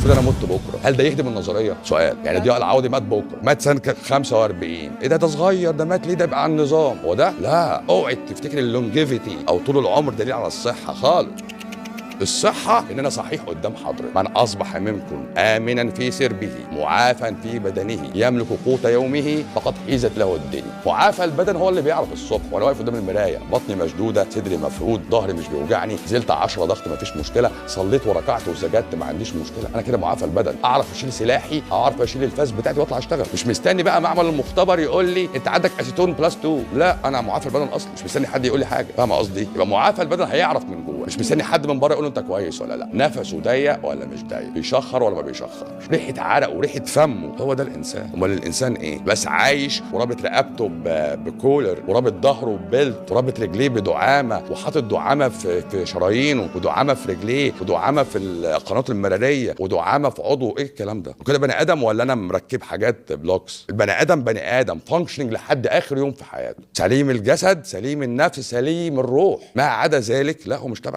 افرض انا مت بكره، هل ده يخدم النظريه؟ سؤال. يعني ضياء العوضي مات بكره، مات سنه 45، ايه ده صغير، ده مات ليه، ده يبقى على النظام. هو ده؟ لا، اوعي تفتكر اللونجيفيتي او طول العمر دليل على الصحه خالص. الصحة إن أنا صحيح قدام حضرتك. من أصبح منكم آمنا في سربه معافى في بدنه يملك قوت يومه فقد حيزت له الدنيا. معافى البدن هو اللي بيعرف الصبح وأنا واقف قدام المراية بطني مشدودة، صدري مفرود، ظهري مش بيوجعني، نزلت 10 ضغط مفيش مشكلة، صليت وركعت وسجدت ما عنديش مشكلة، أنا كده معافى البدن. أعرف أشيل سلاحي، أعرف أشيل الفاس بتاعتي وأطلع أشتغل. مش مستني بقى معمل المختبر يقول لي أنت عندك أسيتون بلس 2، لا أنا معافى البدن أصلا، مش مستني حد يقول لي حاجة. فاهم قصدي؟ يبقى معافى البدن هيعرف من جوه، مش مستني حد من بره يقول له أنت كويس ولا لا. نفسه ضيق ولا مش ضيق، بيشخر ولا ما بيشخرش، ريحه عرق وريحه فمه، هو ده الانسان. امال الانسان ايه؟ بس عايش ورابط رقبته بكولر، ورابط ظهره ببلت، ورابط رجليه بدعامه، وحاطط دعامه في شرايينه، ودعامه في رجليه، ودعامه في القناه المراريه، ودعامه في عضوه. ايه الكلام ده؟ وكده بني ادم ولا انا مركب حاجات بلوكس؟ البني ادم بني ادم فانكشننج لحد اخر يوم في حياته، سليم الجسد، سليم النفس، سليم الروح، ما عدا ذلك لا هو مش تبع